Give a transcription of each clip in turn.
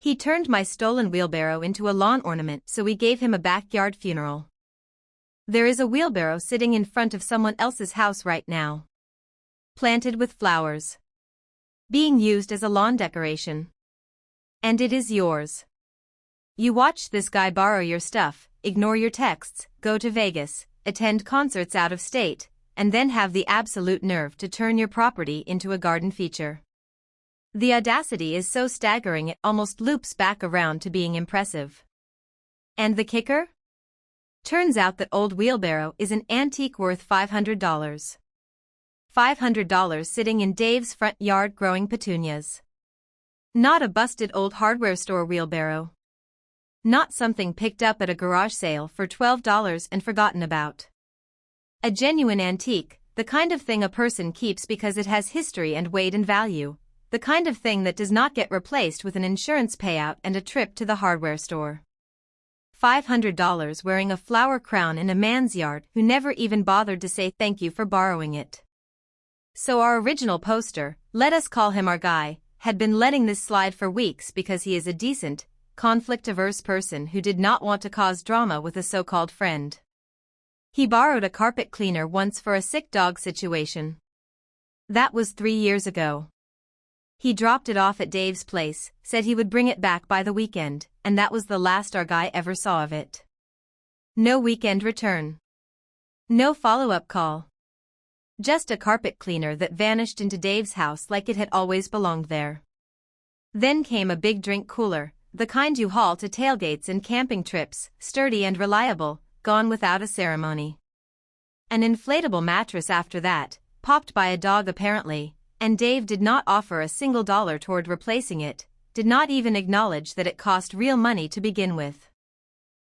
He turned my stolen wheelbarrow into a lawn ornament, so we gave him a backyard funeral. There is a wheelbarrow sitting in front of someone else's house right now. Planted with flowers. Being used as a lawn decoration. And it is yours. You watched this guy borrow your stuff, ignore your texts, go to Vegas, attend concerts out of state, and then have the absolute nerve to turn your property into a garden feature. The audacity is so staggering it almost loops back around to being impressive. And the kicker? Turns out that old wheelbarrow is an antique worth $500. $500 sitting in Dave's front yard growing petunias. Not a busted old hardware store wheelbarrow. Not something picked up at a garage sale for $12 and forgotten about. A genuine antique, the kind of thing a person keeps because it has history and weight and value. The kind of thing that does not get replaced with an insurance payout and a trip to the hardware store. $500 wearing a flower crown in a man's yard who never even bothered to say thank you for borrowing it. So our original poster, let us call him our guy, had been letting this slide for weeks because he is a decent, conflict-averse person who did not want to cause drama with a so-called friend. He borrowed a carpet cleaner once for a sick dog situation. That was 3 years ago. He dropped it off at Dave's place, said he would bring it back by the weekend, and that was the last our guy ever saw of it. No weekend return. No follow-up call. Just a carpet cleaner that vanished into Dave's house like it had always belonged there. Then came a big drink cooler, the kind you haul to tailgates and camping trips, sturdy and reliable, gone without a ceremony. An inflatable mattress after that, popped by a dog apparently, and Dave did not offer a single dollar toward replacing it, did not even acknowledge that it cost real money to begin with.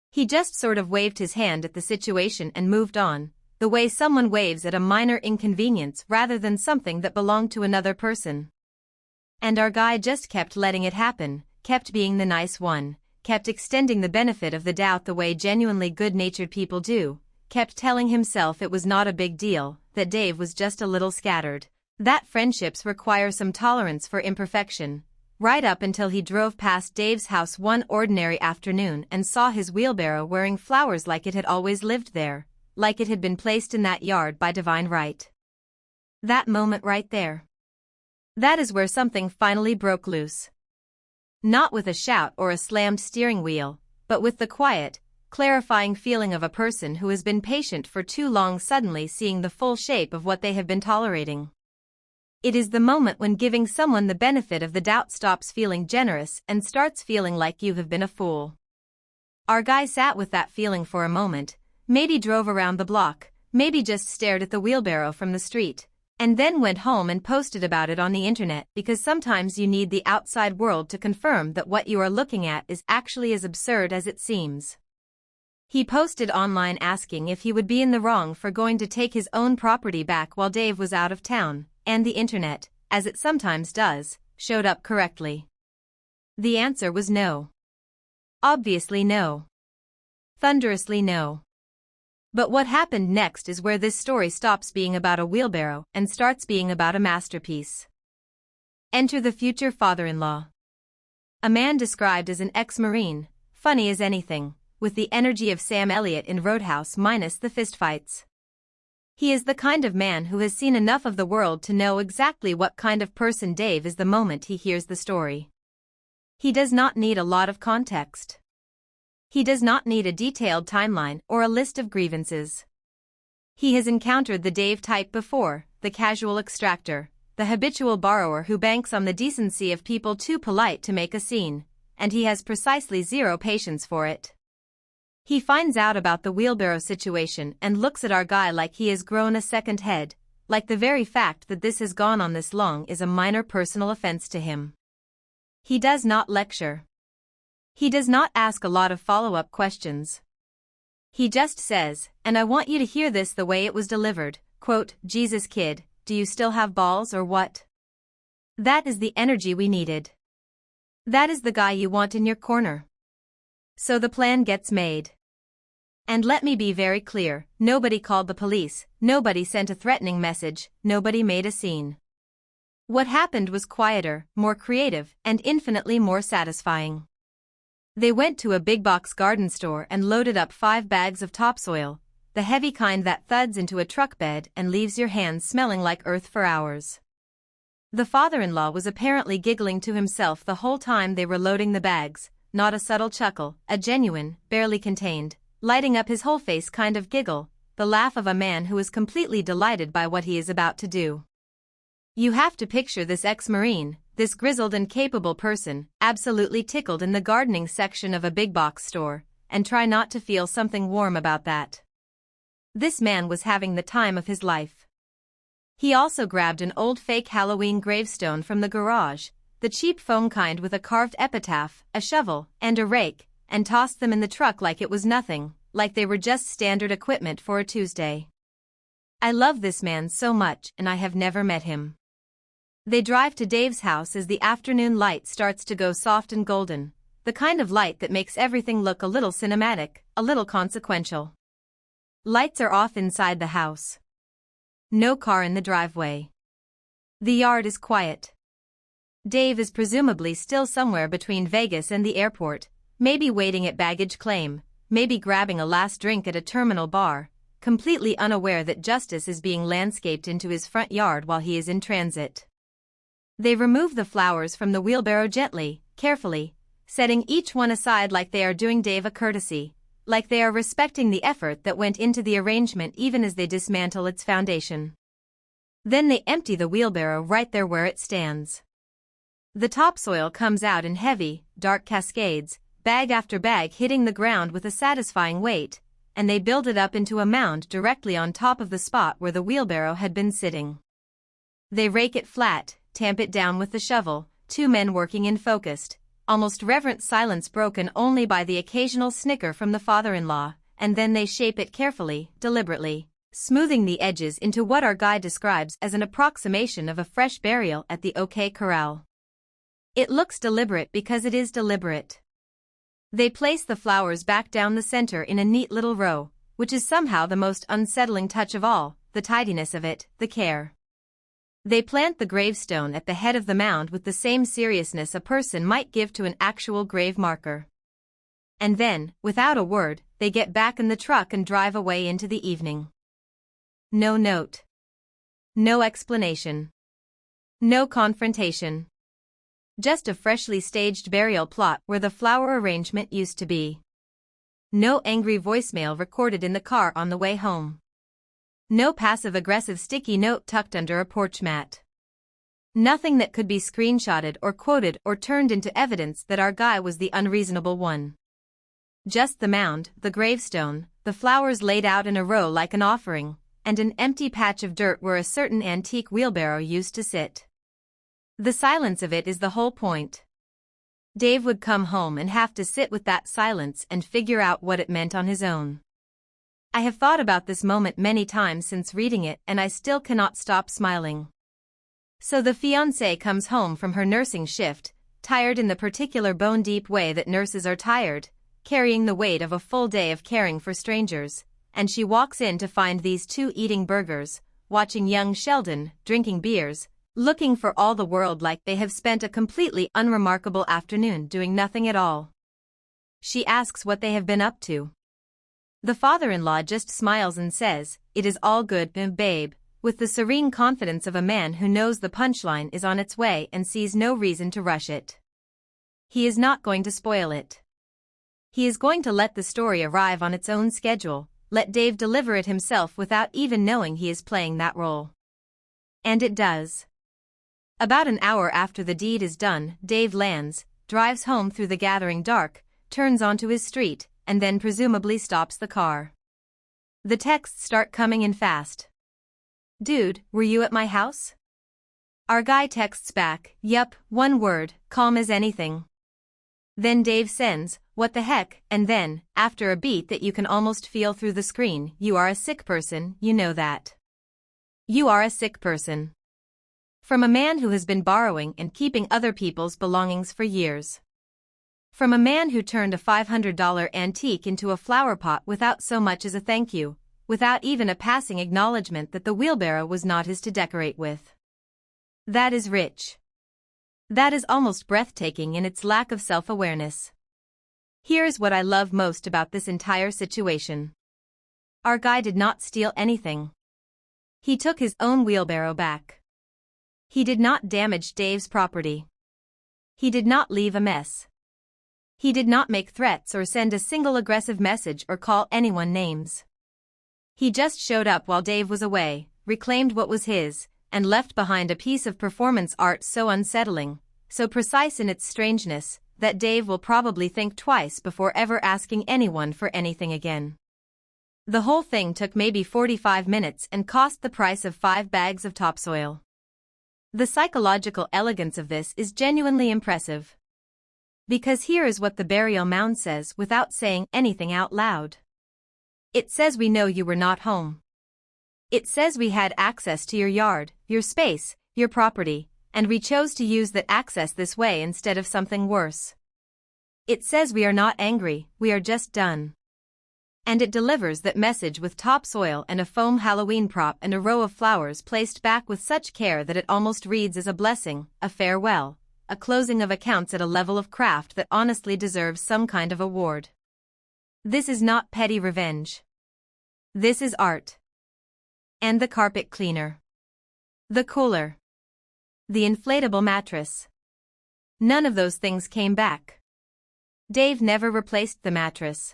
He just sort of waved his hand at the situation and moved on, the way someone waves at a minor inconvenience rather than something that belonged to another person. And our guy just kept letting it happen, kept being the nice one, kept extending the benefit of the doubt the way genuinely good-natured people do, kept telling himself it was not a big deal, that Dave was just a little scattered, that friendships require some tolerance for imperfection, right up until he drove past Dave's house one ordinary afternoon and saw his wheelbarrow wearing flowers like it had always lived there, like it had been placed in that yard by divine right. That moment right there. That is where something finally broke loose. Not with a shout or a slammed steering wheel, but with the quiet, clarifying feeling of a person who has been patient for too long suddenly seeing the full shape of what they have been tolerating. It is the moment when giving someone the benefit of the doubt stops feeling generous and starts feeling like you have been a fool. Our guy sat with that feeling for a moment, maybe drove around the block, maybe just stared at the wheelbarrow from the street, and then went home and posted about it on the internet because sometimes you need the outside world to confirm that what you are looking at is actually as absurd as it seems. He posted online asking if he would be in the wrong for going to take his own property back while Dave was out of town, and the internet, as it sometimes does, showed up correctly. The answer was no. Obviously no. Thunderously no. But what happened next is where this story stops being about a wheelbarrow and starts being about a masterpiece. Enter the future father-in-law. A man described as an ex-Marine, funny as anything, with the energy of Sam Elliott in Roadhouse minus the fistfights. He is the kind of man who has seen enough of the world to know exactly what kind of person Dave is the moment he hears the story. He does not need a lot of context. He does not need a detailed timeline or a list of grievances. He has encountered the Dave type before, the casual extractor, the habitual borrower who banks on the decency of people too polite to make a scene, and he has precisely zero patience for it. He finds out about the wheelbarrow situation and looks at our guy like he has grown a second head, like the very fact that this has gone on this long is a minor personal offense to him. He does not lecture. He does not ask a lot of follow-up questions. He just says, and I want you to hear this the way it was delivered, quote, "Jesus kid, do you still have balls or what?" That is the energy we needed. That is the guy you want in your corner. So the plan gets made. And let me be very clear, nobody called the police, nobody sent a threatening message, nobody made a scene. What happened was quieter, more creative, and infinitely more satisfying. They went to a big box garden store and loaded up 5 bags of topsoil, the heavy kind that thuds into a truck bed and leaves your hands smelling like earth for hours. The father-in-law was apparently giggling to himself the whole time they were loading the bags, not a subtle chuckle, a genuine, barely contained, lighting up his whole face kind of giggle, the laugh of a man who is completely delighted by what he is about to do. You have to picture this ex-Marine, this grizzled and capable person, absolutely tickled in the gardening section of a big box store, and try not to feel something warm about that. This man was having the time of his life. He also grabbed an old fake Halloween gravestone from the garage, the cheap foam kind with a carved epitaph, a shovel, and a rake, and tossed them in the truck like it was nothing, like they were just standard equipment for a Tuesday. I love this man so much, and I have never met him. They drive to Dave's house as the afternoon light starts to go soft and golden, the kind of light that makes everything look a little cinematic, a little consequential. Lights are off inside the house. No car in the driveway. The yard is quiet. Dave is presumably still somewhere between Vegas and the airport, maybe waiting at baggage claim, maybe grabbing a last drink at a terminal bar, completely unaware that justice is being landscaped into his front yard while he is in transit. They remove the flowers from the wheelbarrow gently, carefully, setting each one aside like they are doing Dave a courtesy, like they are respecting the effort that went into the arrangement even as they dismantle its foundation. Then they empty the wheelbarrow right there where it stands. The topsoil comes out in heavy, dark cascades, bag after bag hitting the ground with a satisfying weight, and they build it up into a mound directly on top of the spot where the wheelbarrow had been sitting. They rake it flat, tamp it down with the shovel, 2 men working in focused, almost reverent silence broken only by the occasional snicker from the father-in-law, and then they shape it carefully, deliberately, smoothing the edges into what our guide describes as an approximation of a fresh burial at the OK Corral. It looks deliberate because it is deliberate. They place the flowers back down the center in a neat little row, which is somehow the most unsettling touch of all, the tidiness of it, the care. They plant the gravestone at the head of the mound with the same seriousness a person might give to an actual grave marker. And then, without a word, they get back in the truck and drive away into the evening. No note. No explanation. No confrontation. Just a freshly staged burial plot where the flower arrangement used to be. No angry voicemail recorded in the car on the way home. No passive-aggressive sticky note tucked under a porch mat. Nothing that could be screenshotted or quoted or turned into evidence that our guy was the unreasonable one. Just the mound, the gravestone, the flowers laid out in a row like an offering, and an empty patch of dirt where a certain antique wheelbarrow used to sit. The silence of it is the whole point. Dave would come home and have to sit with that silence and figure out what it meant on his own. I have thought about this moment many times since reading it and I still cannot stop smiling. So the fiancée comes home from her nursing shift, tired in the particular bone-deep way that nurses are tired, carrying the weight of a full day of caring for strangers, and she walks in to find these 2 eating burgers, watching young Sheldon, drinking beers, looking for all the world like they have spent a completely unremarkable afternoon doing nothing at all. She asks what they have been up to. The father-in-law just smiles and says, "It is all good, babe," with the serene confidence of a man who knows the punchline is on its way and sees no reason to rush it. He is not going to spoil it. He is going to let the story arrive on its own schedule, let Dave deliver it himself without even knowing he is playing that role. And it does. About an hour after the deed is done, Dave lands, drives home through the gathering dark, turns onto his street, and then presumably stops the car. The texts start coming in fast. "Dude, were you at my house?" Our guy texts back, "Yup, one word, calm as anything." Then Dave sends, "What the heck," and then, after a beat that you can almost feel through the screen, "You are a sick person, you know that. You are a sick person." From a man who has been borrowing and keeping other people's belongings for years. From a man who turned a $500 antique into a flower pot without so much as a thank you, without even a passing acknowledgement that the wheelbarrow was not his to decorate with. That is rich. That is almost breathtaking in its lack of self-awareness. Here's what I love most about this entire situation. Our guy did not steal anything. He took his own wheelbarrow back. He did not damage Dave's property. He did not leave a mess. He did not make threats or send a single aggressive message or call anyone names. He just showed up while Dave was away, reclaimed what was his, and left behind a piece of performance art so unsettling, so precise in its strangeness, that Dave will probably think twice before ever asking anyone for anything again. The whole thing took maybe 45 minutes and cost the price of 5 bags of topsoil. The psychological elegance of this is genuinely impressive. Because here is what the burial mound says without saying anything out loud. It says we know you were not home. It says we had access to your yard, your space, your property, and we chose to use that access this way instead of something worse. It says we are not angry, we are just done. And it delivers that message with topsoil and a foam Halloween prop and a row of flowers placed back with such care that it almost reads as a blessing, a farewell, a closing of accounts at a level of craft that honestly deserves some kind of award. This is not petty revenge. This is art. And the carpet cleaner. The cooler. The inflatable mattress. None of those things came back. Dave never replaced the mattress.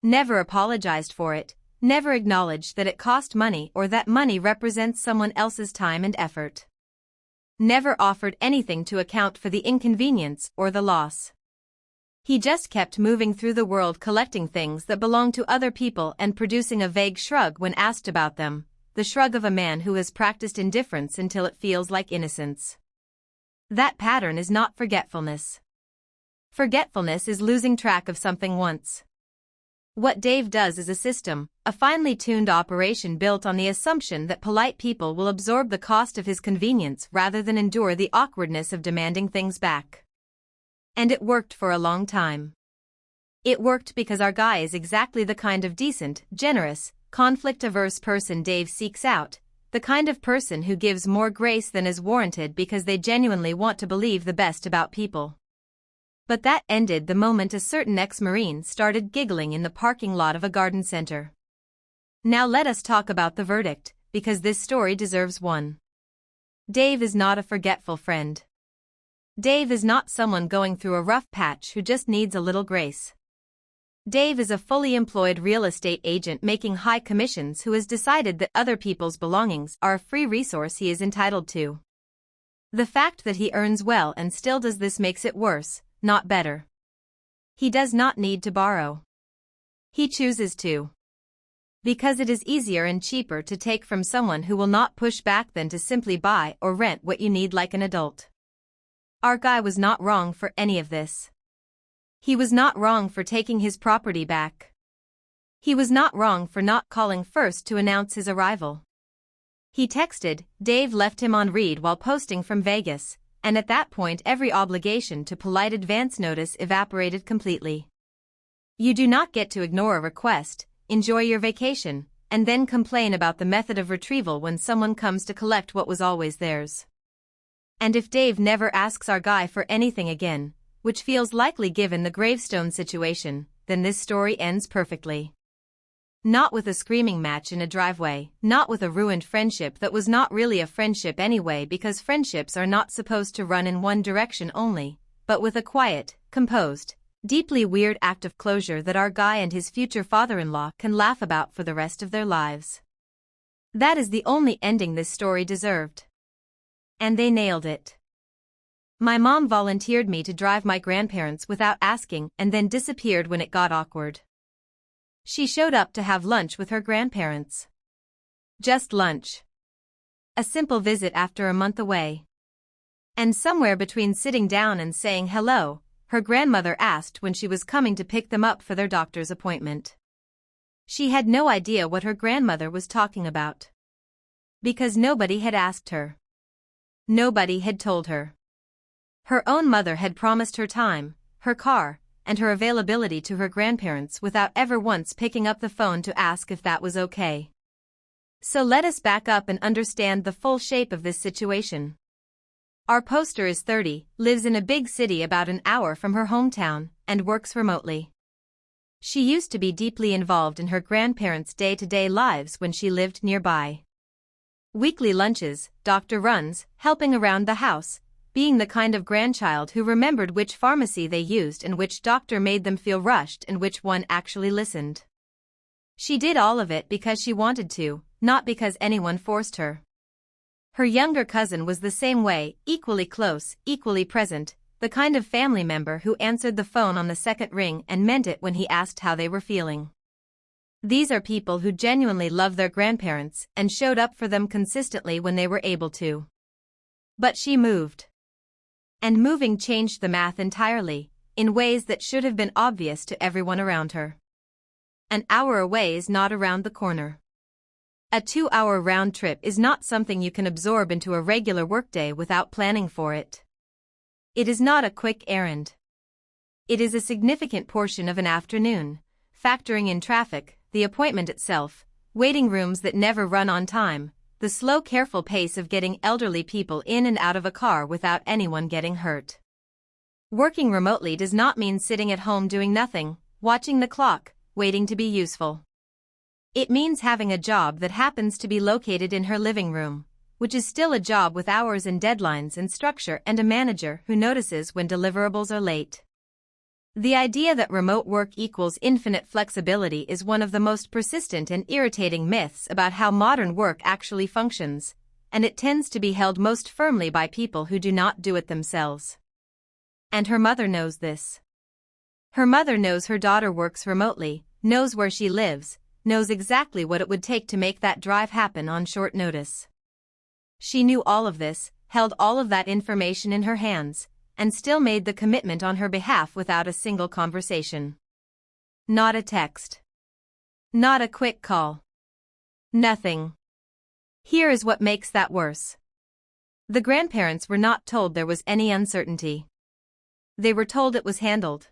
Never apologized for it, never acknowledged that it cost money or that money represents someone else's time and effort. Never offered anything to account for the inconvenience or the loss. He just kept moving through the world collecting things that belong to other people and producing a vague shrug when asked about them, the shrug of a man who has practiced indifference until it feels like innocence. That pattern is not forgetfulness. Forgetfulness is losing track of something once. What Dave does is a system, a finely tuned operation built on the assumption that polite people will absorb the cost of his convenience rather than endure the awkwardness of demanding things back. And it worked for a long time. It worked because our guy is exactly the kind of decent, generous, conflict-averse person Dave seeks out, the kind of person who gives more grace than is warranted because they genuinely want to believe the best about people. But that ended the moment a certain ex-Marine started giggling in the parking lot of a garden center. Now let us talk about the verdict, because this story deserves one. Dave is not a forgetful friend. Dave is not someone going through a rough patch who just needs a little grace. Dave is a fully employed real estate agent making high commissions who has decided that other people's belongings are a free resource he is entitled to. The fact that he earns well and still does this makes it worse, not better. He does not need to borrow. He chooses to. Because it is easier and cheaper to take from someone who will not push back than to simply buy or rent what you need like an adult. Our guy was not wrong for any of this. He was not wrong for taking his property back. He was not wrong for not calling first to announce his arrival. He texted, Dave left him on read while posting from Vegas, and at that point every obligation to polite advance notice evaporated completely. You do not get to ignore a request, enjoy your vacation, and then complain about the method of retrieval when someone comes to collect what was always theirs. And if Dave never asks our guy for anything again, which feels likely given the gravestone situation, then this story ends perfectly. Not with a screaming match in a driveway, not with a ruined friendship that was not really a friendship anyway because friendships are not supposed to run in one direction only, but with a quiet, composed, deeply weird act of closure that our guy and his future father-in-law can laugh about for the rest of their lives. That is the only ending this story deserved. And they nailed it. My mom volunteered me to drive my grandparents without asking and then disappeared when it got awkward. She showed up to have lunch with her grandparents. Just lunch. A simple visit after a month away. And somewhere between sitting down and saying hello, her grandmother asked when she was coming to pick them up for their doctor's appointment. She had no idea what her grandmother was talking about. Because nobody had asked her. Nobody had told her. Her own mother had promised her time, her car, and her availability to her grandparents without ever once picking up the phone to ask if that was okay. So let us back up and understand the full shape of this situation. Our poster is 30, lives in a big city about an hour from her hometown, and works remotely. She used to be deeply involved in her grandparents' day-to-day lives when she lived nearby. Weekly lunches, doctor runs, helping around the house, being the kind of grandchild who remembered which pharmacy they used and which doctor made them feel rushed and which one actually listened. She did all of it because she wanted to, not because anyone forced her. Her younger cousin was the same way, equally close, equally present, the kind of family member who answered the phone on the second ring and meant it when he asked how they were feeling. These are people who genuinely love their grandparents and showed up for them consistently when they were able to. But she moved. And moving changed the math entirely, in ways that should have been obvious to everyone around her. An hour away is not around the corner. A 2-hour round trip is not something you can absorb into a regular workday without planning for it. It is not a quick errand. It is a significant portion of an afternoon, factoring in traffic, the appointment itself, waiting rooms that never run on time, the slow, careful pace of getting elderly people in and out of a car without anyone getting hurt. Working remotely does not mean sitting at home doing nothing, watching the clock, waiting to be useful. It means having a job that happens to be located in her living room, which is still a job with hours and deadlines and structure and a manager who notices when deliverables are late. The idea that remote work equals infinite flexibility is one of the most persistent and irritating myths about how modern work actually functions, and it tends to be held most firmly by people who do not do it themselves. And her mother knows this. Her mother knows her daughter works remotely, knows where she lives, knows exactly what it would take to make that drive happen on short notice. She knew all of this, held all of that information in her hands, and still made the commitment on her behalf without a single conversation. Not a text. Not a quick call. Nothing. Here is what makes that worse. The grandparents were not told there was any uncertainty. They were told it was handled.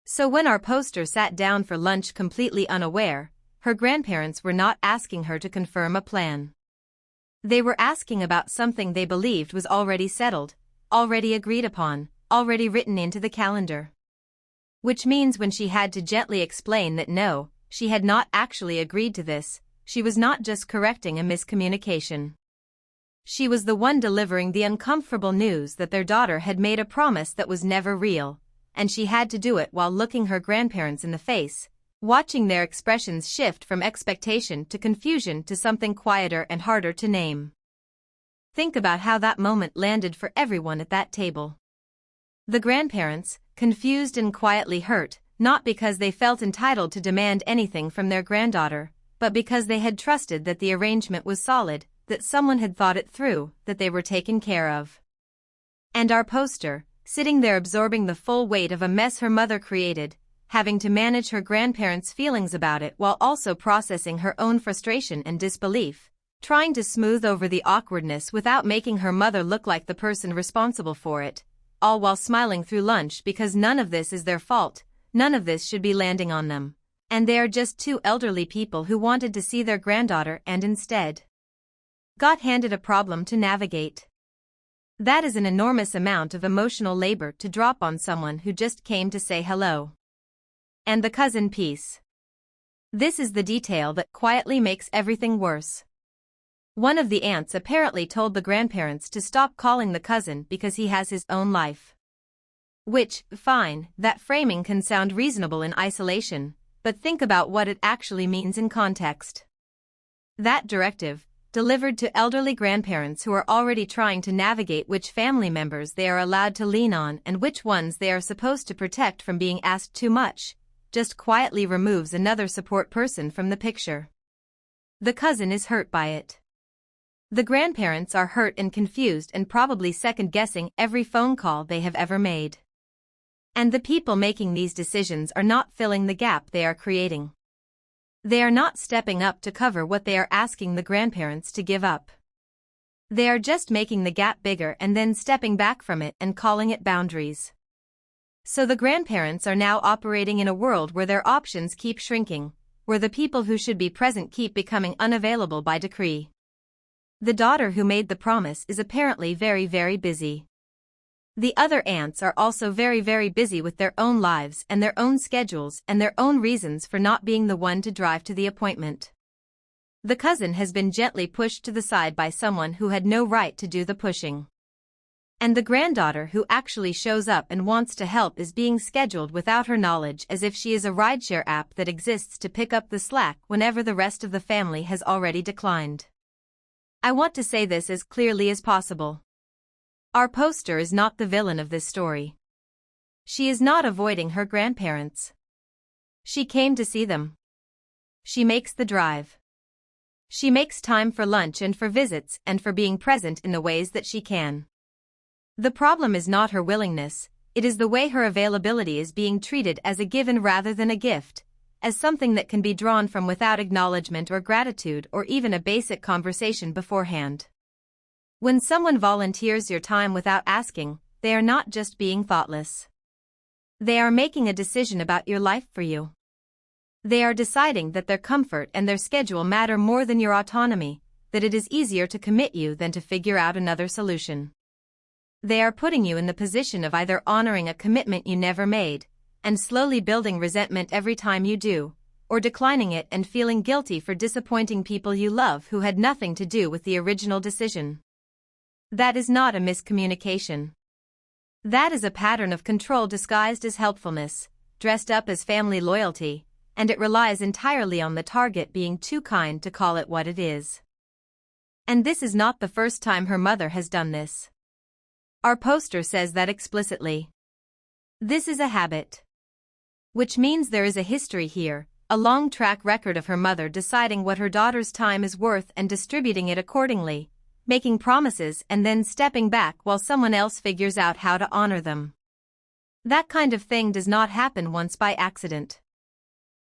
So when our poster sat down for lunch completely unaware, her grandparents were not asking her to confirm a plan. They were asking about something they believed was already settled, already agreed upon, already written into the calendar. Which means when she had to gently explain that no, she had not actually agreed to this, she was not just correcting a miscommunication. She was the one delivering the uncomfortable news that their daughter had made a promise that was never real, and she had to do it while looking her grandparents in the face, watching their expressions shift from expectation to confusion to something quieter and harder to name. Think about how that moment landed for everyone at that table. The grandparents, confused and quietly hurt, not because they felt entitled to demand anything from their granddaughter, but because they had trusted that the arrangement was solid, that someone had thought it through, that they were taken care of. And our poster, sitting there absorbing the full weight of a mess her mother created, having to manage her grandparents' feelings about it while also processing her own frustration and disbelief, trying to smooth over the awkwardness without making her mother look like the person responsible for it, all while smiling through lunch because none of this is their fault, none of this should be landing on them, and they are just two elderly people who wanted to see their granddaughter and instead got handed a problem to navigate. That is an enormous amount of emotional labor to drop on someone who just came to say hello. And the cousin piece. This is the detail that quietly makes everything worse. One of the aunts apparently told the grandparents to stop calling the cousin because he has his own life. Which, fine, that framing can sound reasonable in isolation, but think about what it actually means in context. That directive, delivered to elderly grandparents who are already trying to navigate which family members they are allowed to lean on and which ones they are supposed to protect from being asked too much, just quietly removes another support person from the picture. The cousin is hurt by it. The grandparents are hurt and confused and probably second-guessing every phone call they have ever made. And the people making these decisions are not filling the gap they are creating. They are not stepping up to cover what they are asking the grandparents to give up. They are just making the gap bigger and then stepping back from it and calling it boundaries. So the grandparents are now operating in a world where their options keep shrinking, where the people who should be present keep becoming unavailable by decree. The daughter who made the promise is apparently very, very busy. The other aunts are also very, very busy with their own lives and their own schedules and their own reasons for not being the one to drive to the appointment. The cousin has been gently pushed to the side by someone who had no right to do the pushing. And the granddaughter who actually shows up and wants to help is being scheduled without her knowledge, as if she is a rideshare app that exists to pick up the slack whenever the rest of the family has already declined. I want to say this as clearly as possible. Our poster is not the villain of this story. She is not avoiding her grandparents. She came to see them. She makes the drive. She makes time for lunch and for visits and for being present in the ways that she can. The problem is not her willingness, it is the way her availability is being treated as a given rather than a gift, as something that can be drawn from without acknowledgement or gratitude or even a basic conversation beforehand. When someone volunteers your time without asking, they are not just being thoughtless. They are making a decision about your life for you. They are deciding that their comfort and their schedule matter more than your autonomy, that it is easier to commit you than to figure out another solution. They are putting you in the position of either honoring a commitment you never made, and slowly building resentment every time you do, or declining it and feeling guilty for disappointing people you love who had nothing to do with the original decision. That is not a miscommunication. That is a pattern of control disguised as helpfulness, dressed up as family loyalty, and it relies entirely on the target being too kind to call it what it is. And this is not the first time her mother has done this. Our poster says that explicitly. This is a habit. Which means there is a history here, a long track record of her mother deciding what her daughter's time is worth and distributing it accordingly, making promises and then stepping back while someone else figures out how to honor them. That kind of thing does not happen once by accident.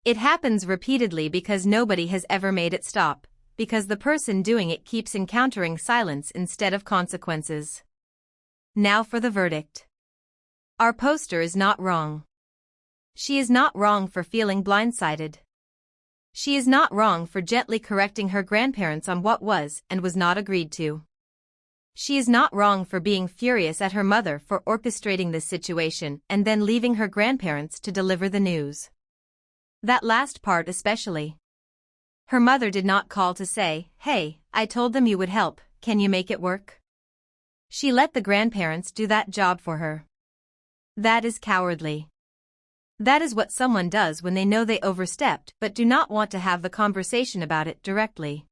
It happens repeatedly because nobody has ever made it stop, because the person doing it keeps encountering silence instead of consequences. Now for the verdict. Our poster is not wrong. She is not wrong for feeling blindsided. She is not wrong for gently correcting her grandparents on what was and was not agreed to. She is not wrong for being furious at her mother for orchestrating this situation and then leaving her grandparents to deliver the news. That last part especially. Her mother did not call to say, "Hey, I told them you would help, can you make it work?" She let the grandparents do that job for her. That is cowardly. That is what someone does when they know they overstepped but do not want to have the conversation about it directly.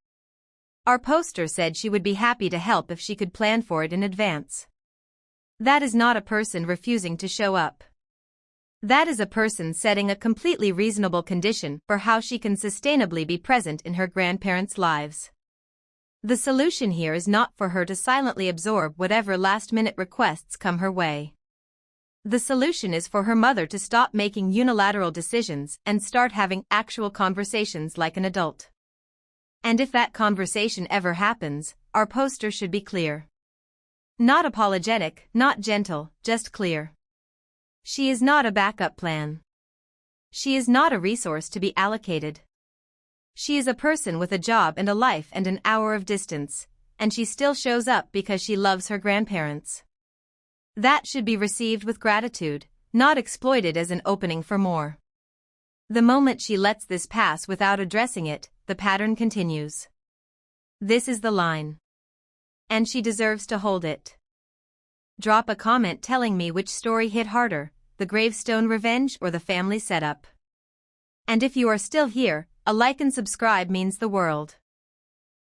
Our poster said she would be happy to help if she could plan for it in advance. That is not a person refusing to show up. That is a person setting a completely reasonable condition for how she can sustainably be present in her grandparents' lives. The solution here is not for her to silently absorb whatever last-minute requests come her way. The solution is for her mother to stop making unilateral decisions and start having actual conversations like an adult. And if that conversation ever happens, our poster should be clear. Not apologetic, not gentle, just clear. She is not a backup plan. She is not a resource to be allocated. She is a person with a job and a life and an hour of distance, and she still shows up because she loves her grandparents. That should be received with gratitude, not exploited as an opening for more. The moment she lets this pass without addressing it, the pattern continues. This is the line. And she deserves to hold it. Drop a comment telling me which story hit harder, the gravestone revenge or the family setup. And if you are still here, a like and subscribe means the world.